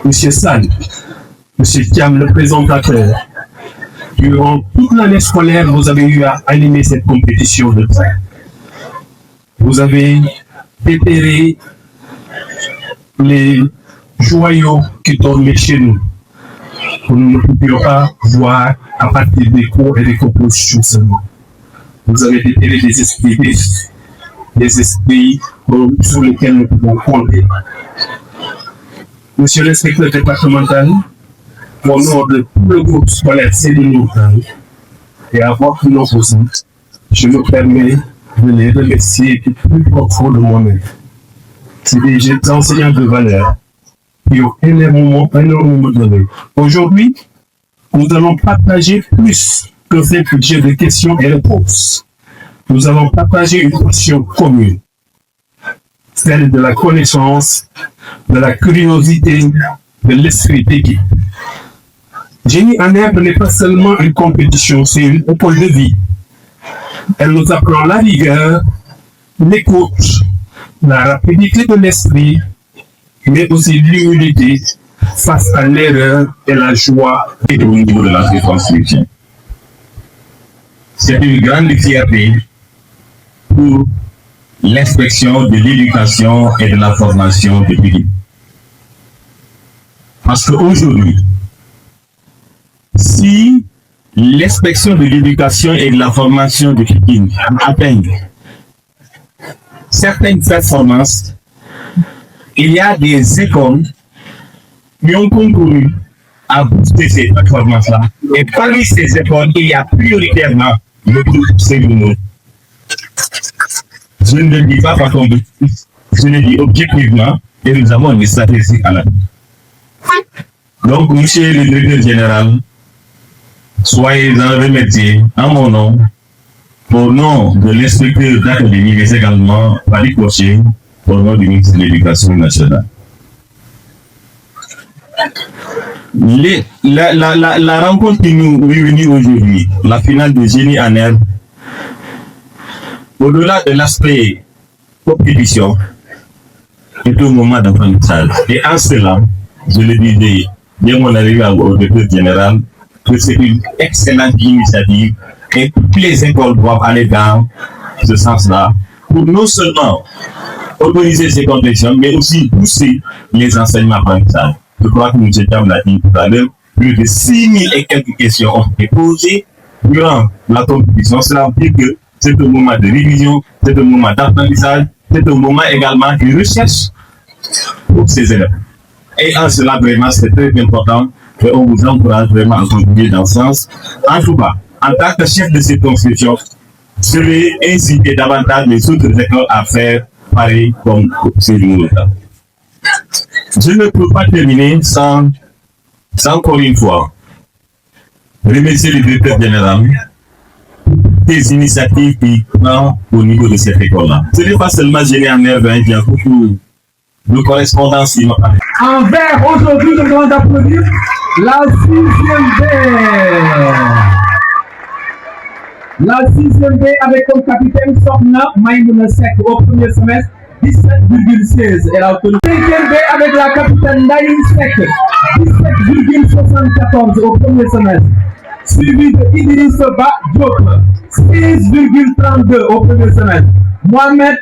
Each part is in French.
Monsieur Sall, Monsieur Thiam, le présentateur. Durant toute l'année scolaire, vous avez eu à animer cette compétition de train. Vous avez déterré les joyaux qui tombaient chez nous. Nous ne pouvions pas voir à partir des cours et des compositions seulement. Vous avez déterré des esprits vifs, des esprits sur lesquels nous pouvons compter. Monsieur l'inspecteur départemental, au nom de tout le groupe scolaire Céline et à votre nom aussi, je me permets de les remercier du plus profond de moi-même. C'est des enseignants de valeur qui ont énormément donné. Aujourd'hui, nous allons partager plus que ces budgets de questions et réponses. Nous allons partager une passion commune, celle de la connaissance, de la curiosité, de l'esprit d'équipe. Génie en herbe n'est pas seulement une compétition, c'est une école de vie. Elle nous apprend la rigueur, l'écoute, la rapidité de l'esprit, mais aussi l'humilité face à l'erreur et la joie. Et au niveau de la reconstruction. C'est une grande fierté pour l'inspection de l'éducation et de la formation de Pikine. Parce qu'aujourd'hui, si l'inspection de l'éducation et de la formation de Pikine atteint certaines performances, il y a des écoles qui ont concouru à booster ces performances-là. Et parmi ces écoles, il y a prioritairement le groupe Céline. Je ne le dis pas par contre, je le dis objectivement, et nous avons une stratégie à la vie. Donc, monsieur le directeur général, soyez en remercié en mon nom, au nom de l'inspecteur d'académie, mais également Paris Cochet, au nom du ministre de l'Éducation nationale. La rencontre qui nous réunit aujourd'hui, la finale de Génie en herbe, au-delà de l'aspect compétition, est un moment d'apprentissage. Et en cela, je le disais, dès mon arrivée au directeur général, que c'est une excellente initiative et toutes les écoles doivent aller dans ce sens-là pour non seulement autoriser ces compétitions, mais aussi pousser les enseignements apprentissages. Je crois que nous étions là dit tout à l'heure, plus de 6000 et quelques questions ont été posées durant la compétition. Cela veut dire que c'est un moment de révision, c'est un moment d'apprentissage, c'est un moment également de recherche pour ces élèves. Et en cela, vraiment, c'est très important et on vous encourage vraiment à continuer dans ce sens. En tout cas, en tant que chef de cette construction, je vais inciter davantage les autres écoles à faire pareil comme ces là. Je ne peux pas terminer sans encore une fois remercier le directeur général des initiatives qu'il prend au niveau de cette école-là. Ce n'est pas seulement Génie en herbe, il y a beaucoup de correspondances qui m'ont parlé. En vert, aujourd'hui, nous allons applaudir la 6e B. La 6e B avec comme capitaine Sokhna Maïmouna Seck au premier semestre, 17,16. Elle a obtenu 5e B avec la capitaine Naïm Seck, 17,74 au premier semestre. Suivi de Idriss Ba Diop, 16,32 au premier semestre. Mohamed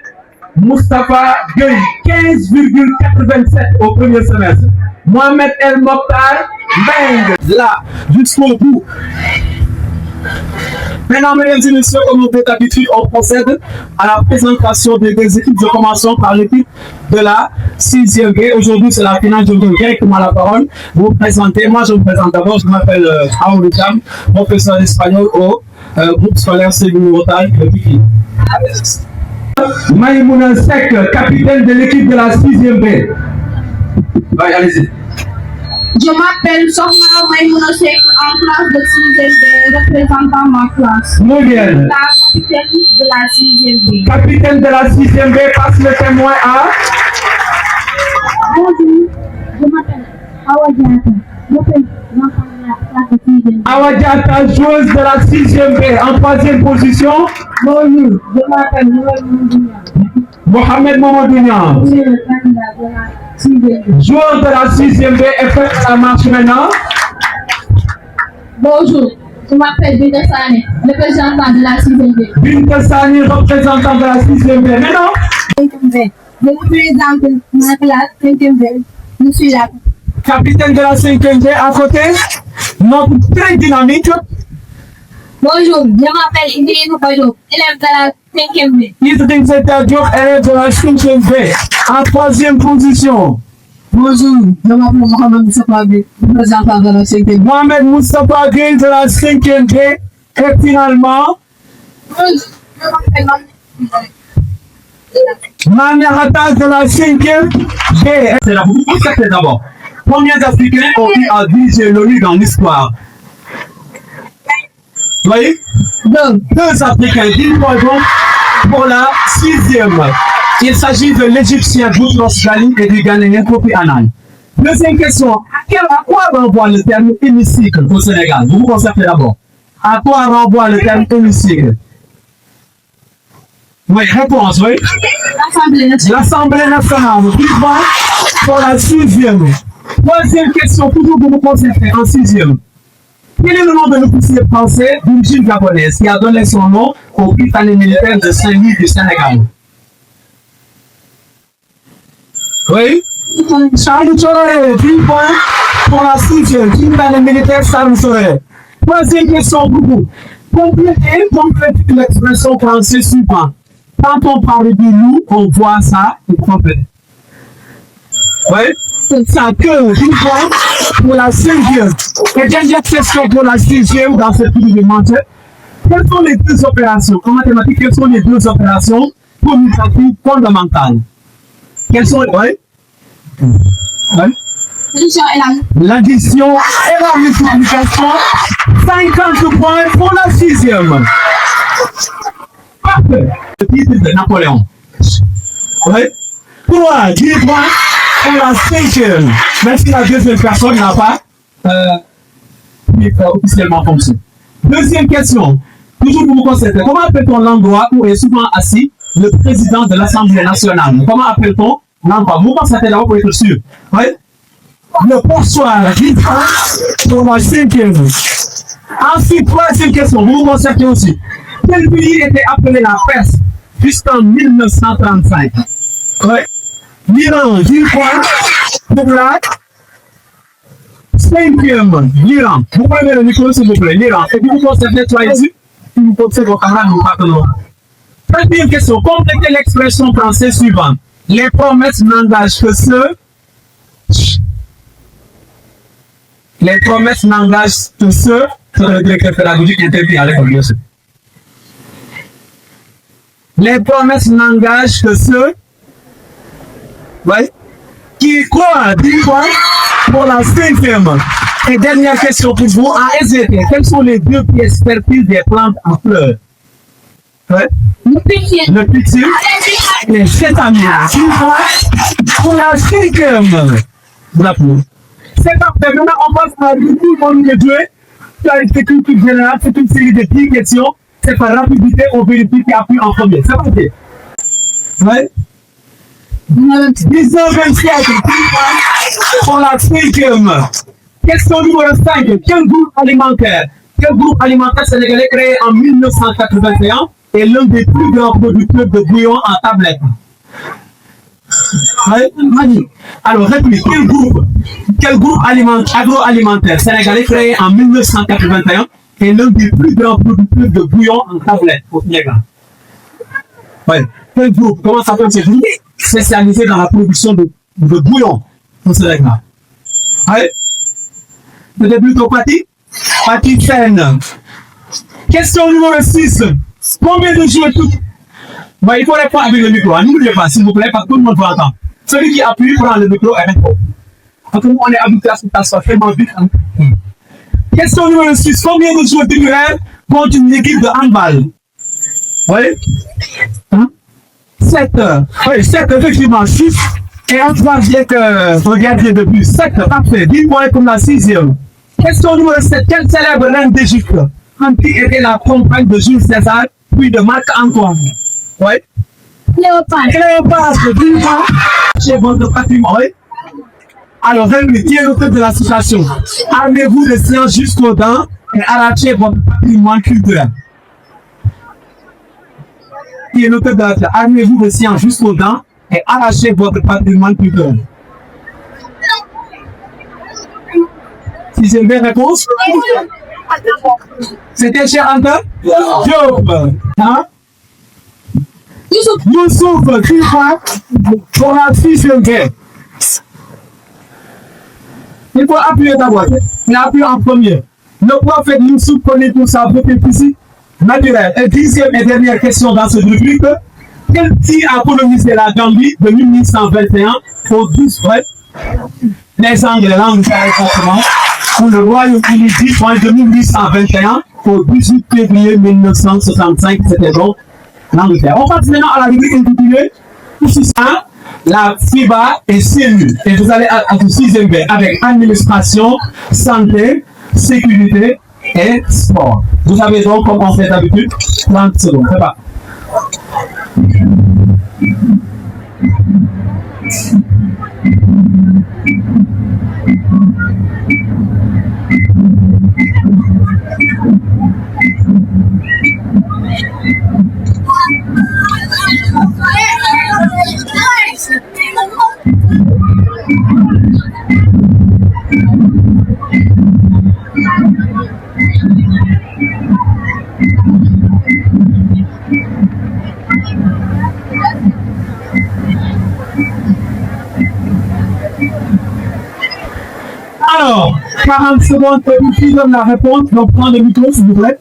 Moustapha Gueye, 15,87 au premier semestre. Mohamed El Mokhtar Beng, là, jusqu'au bout. Maintenant, mesdames et messieurs, comme nous d'habitude, on procède à la présentation des équipes. Je commence par l'équipe de la 6e B. Aujourd'hui, c'est la finale. Je vous donne directement la parole. Vous présentez. Moi, je vous présente d'abord. Je m'appelle Aoulou Thiam, professeur d'espagnol au groupe scolaire Céline de Pikine. Maïmouna Seck, capitaine de l'équipe de la 6e B. Ouais, allez-y. Je m'appelle Sokhna Maïmouna Seck, en classe de 6e B, représentant ma classe. Muy bien. La capitaine de la 6e B. Capitaine de la 6e B, passe le témoin à... Bonjour, je m'appelle Awa Diata, représentant la classe de 6e B. Awa Diata, joueuse de la 6e B, en 3e position. Bonjour, je m'appelle Mohamed Mamadou Niang. Mohamed Mamadou Niang. Je suis le candidat de la Joueur de la 6e B, effectue la marche maintenant. Bonjour, je m'appelle Binta Sane, représentant de la 6e B. Binta Sane, représentant de la 6e B. Maintenant, 5e B. Je représente ma classe 5e B. Je suis là. capitaine de la 5e B à côté, notre très dynamique. Bonjour, je m'appelle Idriss Bajou, élève de la 5e B. Idriss Diop, élève de la 5e B, en 3e position. Bonjour, je m'appelle Mohamed Moustapha Gueye, représentant de la 5e B. Mohamed Moustapha Gueye de la 5e B. Et finalement, Je m'appelle Maniarata de la 5e B. C'est la vous d'abord. Combien d'Africains ont eu à diriger l'ONU dans l'histoire? Vous voyez? Deux Africains, dis-moi donc, pour la 6e. Il s'agit de l'Égyptien Boutros Ghali et du Ghanéen Kofi Annan. Deuxième question, à quoi renvoie le terme hémicycle au Sénégal? Vous vous concentrez d'abord. À quoi renvoie le terme hémicycle? Oui, réponse, oui. L'Assemblée nationale. Pour la 6e. Troisième question, toujours pour vous concentrer en 6e. Quel est le nom de l'officier français d'origine gabonaise qui a donné son nom au Britannique militaire de Saint-Louis du Sénégal? Oui? Charles Touré, 10 points pour la 6e. Britannique militaire Charles Touré. Troisième question pour vous. Complétez l'expression française suivante. Quand on parle du loup, on voit ça et complète. Oui? Ça que 10 points pour la 5e. Et dernière question pour la 6e dans cette vidéo de menteur. Quelles sont les deux opérations en mathématiques? Quelles sont les deux opérations commutatives fondamentales? Quelles sont les... Oui? Oui? L'addition et la multiplication. 50 points pour la 6e. Parfait. Le titre de Napoléon. Oui? 3, 10 points pour la 5e. Même si la deuxième personne n'a pas officiellement fonctionné. Deuxième question. Toujours pour vous concentrer. Comment appelle-t-on l'endroit où est souvent assis le président de l'Assemblée nationale? Comment appelle-t-on l'endroit? Vous concentrez d'abord pour être sûr. Oui? Le poursoir. 10 points pour la 5e. Ensuite, troisième question. Vous vous concentrez aussi. Quel pays était appelé la Perse jusqu'en 1935? Oui. L'Iran, 10 points pour la 5e. L'Iran. Vous prenez le micro, s'il vous plaît. L'Iran. Et puis vous concentrez, soyez ici. Si vous posez vos camarades, nous partons. Quatrième question. Complétez l'expression française suivante. Les promesses n'engagent que ceux. Les promesses n'engagent que ceux. Le directeur pédagogique intervient à l'école, bien sûr. Les promesses n'engagent que ceux. Ouais. Qui croient, 10 points pour la 5e. Et dernière question pour vous. En SVT, quelles sont les deux pièces fertiles des plantes en fleurs? Ouais. Le pétil et le sétamia. 10 points pour la 5e. Bravo. C'est parfait. Maintenant, on passe à tout le monde de Dieu. C'est une culture générale, c'est une série de 10 questions. C'est par rapidité, on vérifie qui appuie en premier. C'est parti. Ouais. 1927 pour la 5e. Question numéro 5. Quel groupe alimentaire sénégalais créé en 1981 est l'un des plus grands producteurs de bouillon en tablette? Ouais. Alors, réplique. Quel groupe agroalimentaire sénégalais créé en 1981 est l'un des plus grands producteurs de bouillon en tablette au Sénégal? Ouais. Quel groupe? Comment s'appelle ce groupe? Spécialisé dans la production de bouillon au Sénégal. Ouais. C'était plutôt Paty Sen. Question numéro 6. Combien de joueurs tout? Bon, il faut répondre avec le micro. N'oubliez pas, s'il vous plaît, parce que tout le monde va entendre. Celui qui appuie prend le micro et répond. Parce que nous, on est habitué à ce que ça soit vraiment vite. Question numéro 6. Combien de joueurs titulaires contre une équipe de handball? Oui? 7. Oui, 7, effectivement. 6. Et un troisième regardez de plus. 7, parfait. 10 points pour la 6e. Question numéro 7. Quelle célèbre reine d'Égypte qui était la compagne de Jules César, puis de Marc-Antoine? Oui? Cléopâtre. 10 points. Chez votre patrimoine. Oui? Alors, qui est l'auteur de la citation? Armez-vous de science jusqu'aux dents et arrachez votre patrimoine culturel. Qui est l'auteur de la citation? Armez-vous de science jusqu'aux dents et arrachez votre patrimoine culturel. Si j'ai une belle réponse, c'était cher Anta? Job. Hein? Youssouf, qui croit pour la sixième guerre? Il faut appuyer d'abord. Il appuie en premier. Le prophète Youssouf connaît pour sa beauté physique naturelle. Et dixième et dernière question dans ce rubrique. Quel pays a colonisé la Gambie de 1821 au 12 mai? Les Anglais, là, on savait exactement. Pour le Royaume-Uni, 10 points de 1821 au 18 février 1965. C'était donc l'Angleterre. On passe maintenant à la rubrique intitulée la FIBA est cellule. Et vous allez à ce sixième B avec administration, santé, sécurité et sport. Vous avez donc, comme on fait d'habitude, 30 secondes. C'est pas. Alors, 40 secondes pour qui donne la réponse. Donc, prenez le micro, s'il vous plaît.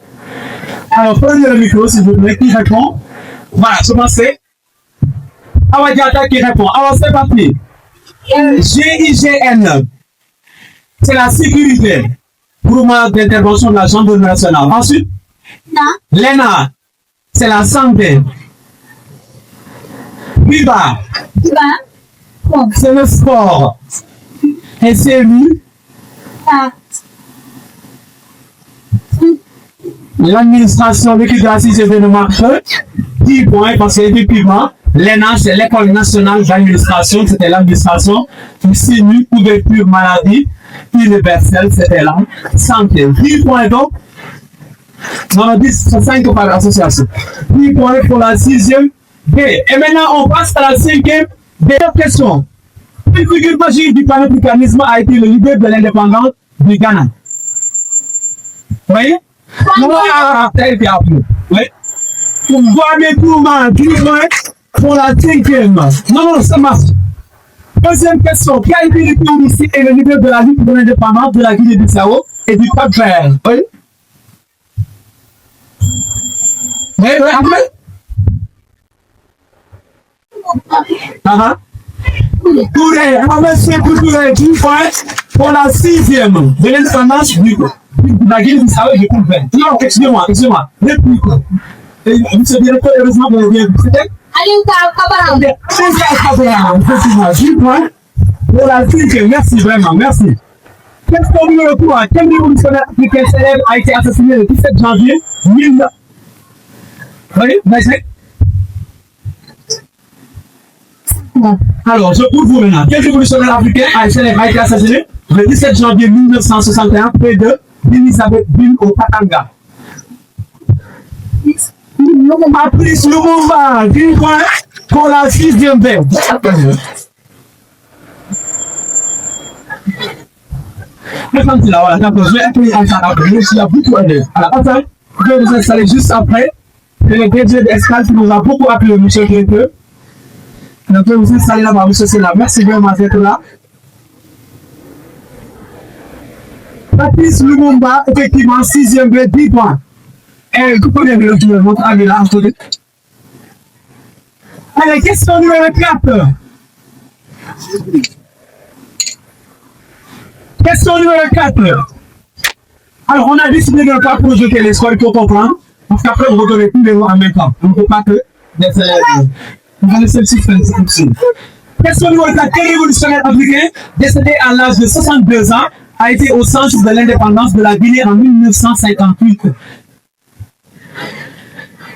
Alors, prenez le micro, s'il vous plaît. Qui répond? Voilà, commencez. Awadiata qui répond. Alors, c'est parti. GIGN, c'est la sécurité. Groupement d'intervention de la gendarmerie nationale. Ensuite, l'ENA, c'est la santé. FIBA, c'est le sport. Et c'est lui. L'administration l'équipe de la sixième de marche, 10 points parce qu'effectivement, l'ENA, c'est l'école nationale d'administration, c'était l'administration qui simule couverture maladie universelle, c'était la santé. 10 points donc, on a dit 5 par association. 10 points pour la sixième B. Et maintenant, on passe à la cinquième B. Question. Une figure magique du panafricanisme a été le leader de l'indépendance du Ghana. Vous voyez? Oui. Pour voir mes tourments, 10 points pour la cinquième. Non, ça marche. Deuxième question. Qui a été le ici et le leader de la lutte de l'indépendance de la Guinée-Bissau et du Cap-Vert? Oui. Oui, après? Touré, monsieur Touré, 10 points pour la sixième de l'indépendance de la Guinée-Bissau et du Cap-Vert. Non, excusez-moi. Réplique. Monsieur le directeur, heureusement, vous avez c'était effectivement, 10 points pour la sixième. Merci vraiment, merci. Question numéro 3. Quel révolutionnaire africain célèbre a été assassiné le 17 janvier 1900? Oui, vas-y. Alors, je prouve vous maintenant. Quel révolutionnaire africain a été assassiné le 17 janvier 1961 près de Elisabethville au Katanga? Patrice Lumumba, 10 points pour la sixième B. Je vais accueillir un sarabé. Il y a beaucoup aidé. Alors, attends, je vais vous installer juste après. Et le DG d'Escale qui nous a beaucoup appelé, monsieur le directeur. Donc, je vais vous installer là-bas, monsieur Sénat. Merci vraiment d'être là. Patrice Lumumba, effectivement, 6e B, 10 points. Et vous connaissez le tour, votre ami là, en côté. Allez, question numéro 4. Question numéro 4. Alors, on a décidé de ne pas projeter les scores pour comprendre, parce qu'après, vous retrouvez tous les mots en même temps. On ne peut pas que vous allez laisser le suspense aussi. Question numéro 4. Quel révolutionnaire africain, décédé à l'âge de 62 ans, a été au centre de l'indépendance de la Guinée en 1958?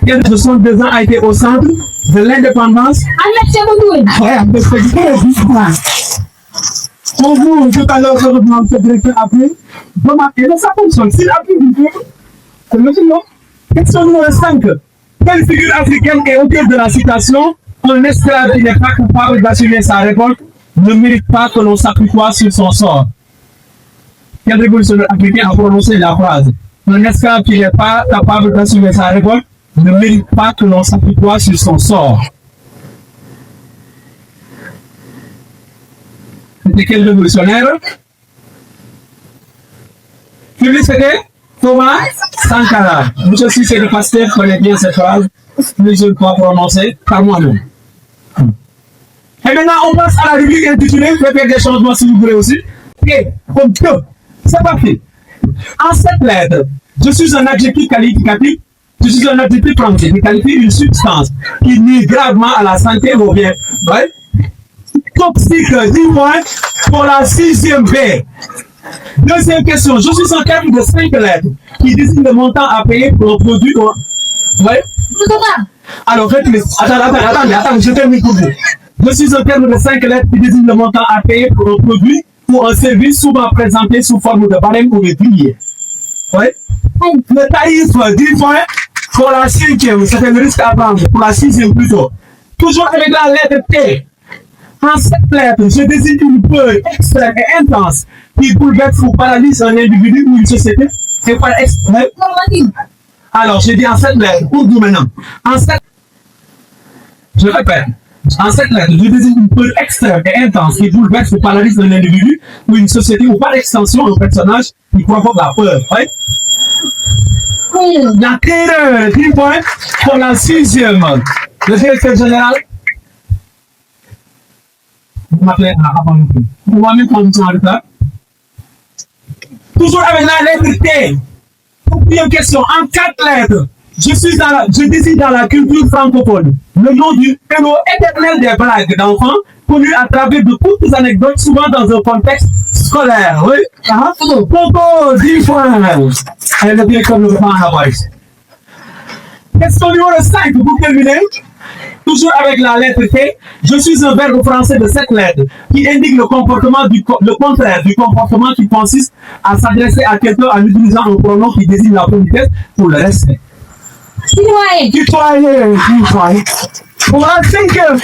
Quel de 62 ans a été au centre de l'indépendance? On vous, tout à l'heure, je demande que le directeur appuie. Remarquez, ça fonctionne. S'il appuie, c'est le sinon. Question numéro 5. Quelle figure africaine est au cœur de la citation? Un esclave qui n'est pas capable d'assumer sa révolte ne mérite pas que l'on s'apitoie sur son sort. Quel révolutionnaire africain a prononcé la phrase? Un esclave qui n'est pas capable d'assumer sa révolte ne mérite pas que l'on s'apitoie sur son sort. C'était quel révolutionnaire? Public, c'était Thomas Sankara. Monsieur aussi, c'est le pasteur, connaît bien cette phrase, plusieurs fois prononcée par moi-même. Et maintenant, on passe à la rubrique intitulée Faites des changements si vous voulez aussi. Et, comme deux, c'est parti. En cette lettre, je suis un adjectif qualificatif, je suis un adjectif français qui qualifie une substance qui nuit gravement à la santé ou bien. Ouais? Toxique, dis-moi, pour la 6e B. Deuxième question, je suis un terme de 5 lettres qui désigne le montant à payer pour un produit. Ouais? Alors, attends, je termine pour vous. Je suis un terme de 5 lettres qui désigne le montant à payer pour un produit ou un service souvent présenté sous forme de barème ou de billets. Ouais? Le tarif, 10 points pour la 5e, c'est le risque à prendre, pour la 6e plutôt. Toujours avec la lettre T. En cette lettre, je désigne une peur extrême et intense qui bouleverse ou paralyse un individu ou une société. C'est pas extrême. Alors, je dis en cette lettre, pour vous maintenant. Je répète. En cette lettre, je désigne une peur extrême et intense qui bouleverse ou paralyse un individu ou une société ou par extension un personnage qui provoque la peur. Ouais? La terreur, 10 points pour la 6e. Le directeur général. Vous m'appelez avant le coup. Vous m'avez prendre en retard. Toujours avec la lettre T. Première question, en 4 lettres. Je décide dans la culture francophone le nom du héros éternel des blagues d'enfants, connu à travers de toutes les anecdotes, souvent dans un contexte scolaire. Oui. Popo, 10 points. Et le directeur nous prend la voix. Question numéro 5 pour terminer. Toujours avec la lettre T, je suis un verbe français de 7 lettres qui indique le contraire du comportement qui consiste à s'adresser à quelqu'un en utilisant un pronom qui désigne la politesse pour le respect. Tutoyer. Pour la 5e,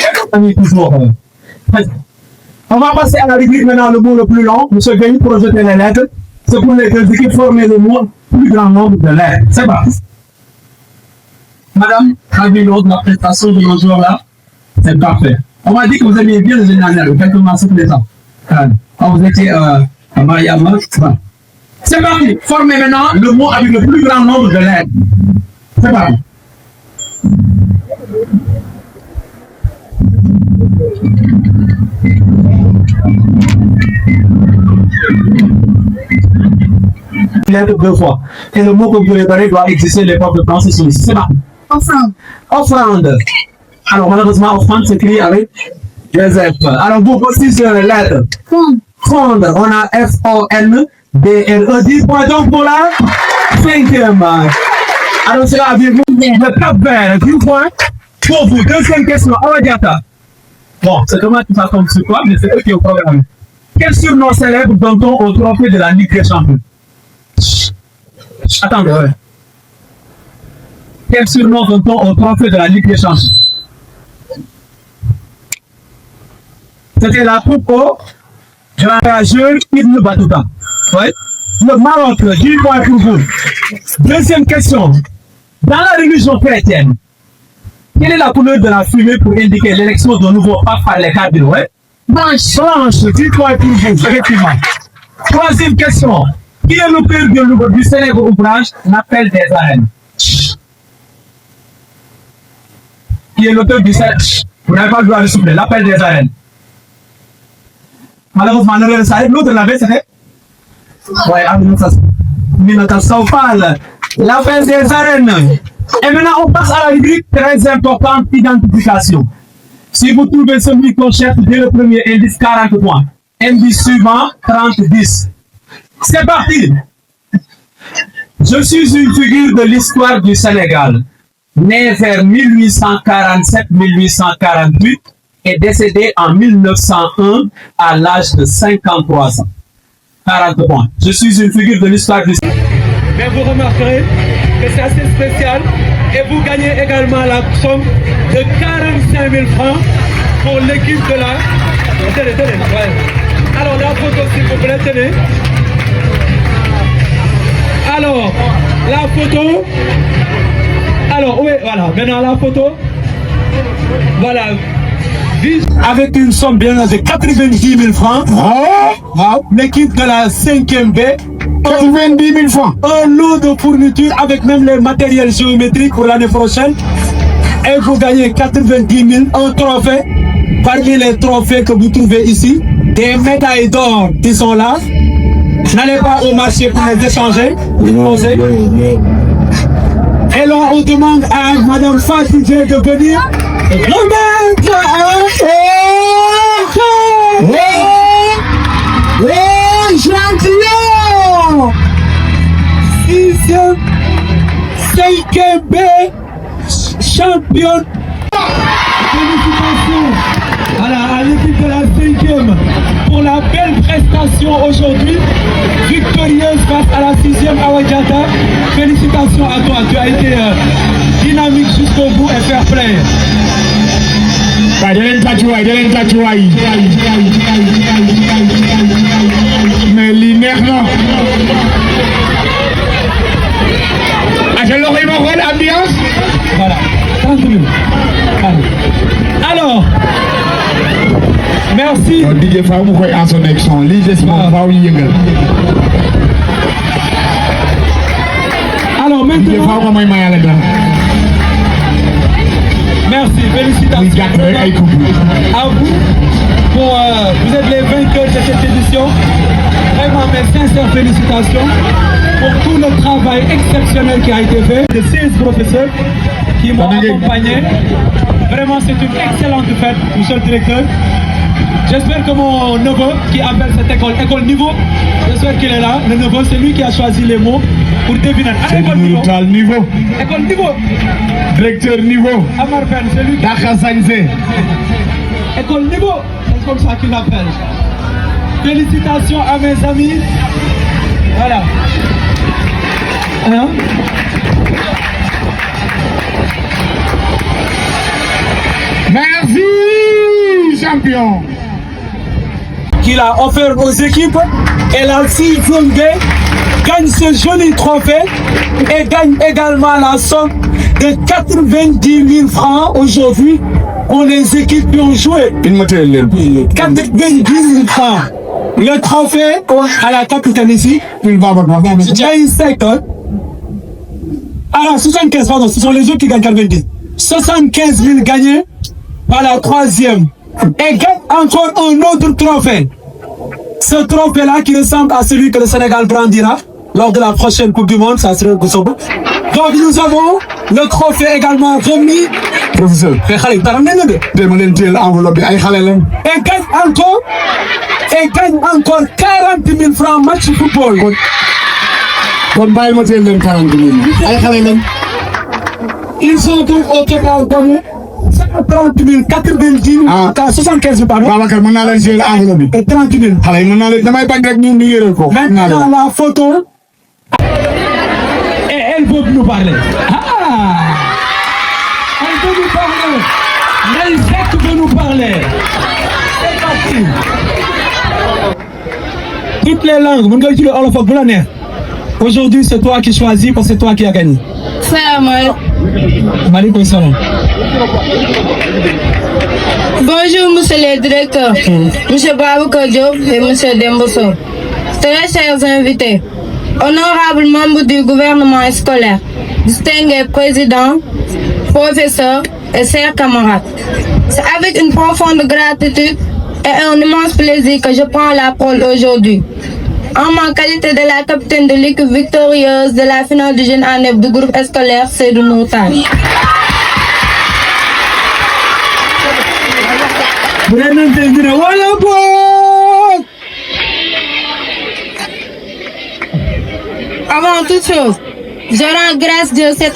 on va passer à la rubrique maintenant, le mot le plus long. Monsieur Gagne, projeter les lettres. C'est pour les deux équipes former le mot plus grand nombre de lettres. C'est parti. Madame, avez l'autre la prestation de nos joueurs là? C'est parfait. On m'a dit que vous aimiez bien le général, quelques massifs les gens. Quand vous étiez à Mariama, c'est parti. Formez maintenant le mot avec le plus grand nombre de lettres. C'est parti. Lettre 2 fois. Et le mot que vous voulez donner doit exister l'époque de français sur ici. C'est parti. Offrande. Offrande. Alors, malheureusement, offrande s'écrit avec des F. Alors, vous aussi sur les lettres. Fond. On a F-O-N-D-R-E. 10 points donc pour la 5e. Alors, c'est là, avez-vous le Cap Vert. 10 points pour vous. Deuxième question. Awadiata. Bon, c'est comment tu vas tomber sur quoi, mais c'est eux qui ont programmé. Quel surnom célèbre donne-t-on au trophée de la Ligue des Champions? Attendez, ouais. Quel surnom donne-t-on au trophée de la Ligue des Champions? C'était la coupe au grand rageur Ibn Battuta. Ouais. Le Maroc, 10 points pour vous. Deuxième question. Dans la religion chrétienne, quelle est la couleur de la fumée pour indiquer l'élection d'un nouveau pape par les cardinaux? Ouais. Blanche. Blanche, 10 points pour vous, effectivement. Troisième question. Qui est l'auteur du célèbre ouvrage L'Appel des arènes? Qui est l'auteur du célèbre? Vous n'avez pas le droit de souffler. L'Appel des arènes. Malheureusement, l'autre l'avait, c'était? Ouais, Aminata Saupal. L'Appel des arènes. Et maintenant, on passe à la rubrique très importante, identification. Si vous trouvez ce microchef dès le premier indice, 40 points. Indice suivant, 30-10. C'est parti. Je suis une figure de l'histoire du Sénégal, né vers 1847-1848 est décédé en 1901 à l'âge de 53 ans. 40 points. Je suis une figure de l'histoire du... Mais vous remarquerez que c'est assez spécial et vous gagnez également la somme de 45 000 francs pour l'équipe de la... Tenez, ouais. Alors la photo s'il vous plaît, tenez. Alors, la photo... Alors, oui, voilà, maintenant la photo... Voilà. Avec une somme bien de 90 000 francs. L'équipe de la 5e B. 90 000 francs. Un lot de fournitures avec même les matériels géométriques pour l'année prochaine. Et vous gagnez 90 000, un trophée. Parmi les trophées que vous trouvez ici, des médailles d'or qui sont là. N'allez pas au marché pour les échanger. Et là, on demande à Madame Fatidé de venir remettre champion 6e, 5e B, championne. Félicitations à l'équipe de la 5e pour la belle prestation aujourd'hui, victorieuse face à la 6e Awadjata. Félicitations à toi, tu as été dynamique jusqu'au bout et fair play. Mais l'inerno. L'ambiance. Voilà, 30 minutes. Alors, merci. DJ Faou koy en son action. Li des mo Faou yëngal. Alors DJ Faou maintenant, ko may mayale dara. merci, félicitations à vous. Vous êtes les vainqueurs de cette édition. Vraiment mes sincères félicitations pour tout le travail exceptionnel qui a été fait. De 16 professeurs qui m'ont accompagné. Vraiment, c'est une excellente fête, monsieur le directeur. J'espère que mon neveu qui appelle cette école Niveau, j'espère qu'il est là. Le neveu, c'est lui qui a choisi les mots pour deviner. École Niveau. École Niveau. Directeur Niveau. Amar Ben, c'est lui qui... Dakar Sagnse. École Niveau, c'est comme ça qu'il l'appelle. Félicitations à mes amis. Voilà. Hein? Merci, champion. Qu'il a offert aux équipes et la 6e B gagne ce joli trophée et gagne également la somme de 90 000 francs aujourd'hui pour les équipes qui ont joué. 90 000 francs. Le trophée à la capitaine ici, Jay Sector. Alors 75, pardon, ce sont les autres qui gagnent 90. 75 000 gagnés par la 3e. Et gagne encore un autre trophée. Ce trophée-là qui ressemble à celui que le Sénégal brandira lors de la prochaine Coupe du Monde, ça serait le Kosovo. Donc nous avons le trophée également remis. Professeur. Et gagne encore 40 000 francs match football. Ils sont donc au total comme 130 000, 90 000, 75 000 pardon. Et 30 000. Maintenant la photo. Et elle veut nous parler. Elle veut nous parler. L'Elzec veut nous parler. C'est parti. Toutes les langues, aujourd'hui c'est toi qui choisis parce que c'est toi qui as gagné. Bonjour monsieur le directeur, monsieur Babouka Diop et monsieur Demboso. Très chers invités, honorables membres du gouvernement scolaire, distingués présidents, professeurs et chers camarades. C'est avec une profonde gratitude et un immense plaisir que je prends la parole aujourd'hui. En ma qualité de la capitaine de l'équipe victorieuse de la finale du jeune année du groupe scolaire Seydou Nourtal. Avant toute chose, Je rends grâce Dieu cette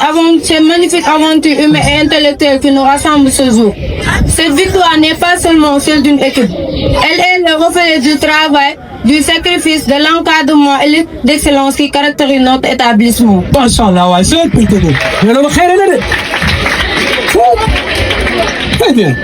magnifique aventure humaine et intellectuelle qui nous rassemble ce jour. Cette victoire n'est pas seulement celle d'une équipe. Elle est le reflet du travail, du sacrifice, de l'encadrement et d'excellence qui caractérise notre établissement. Machallah, ouais, c'est le plus que. Mais le très bien.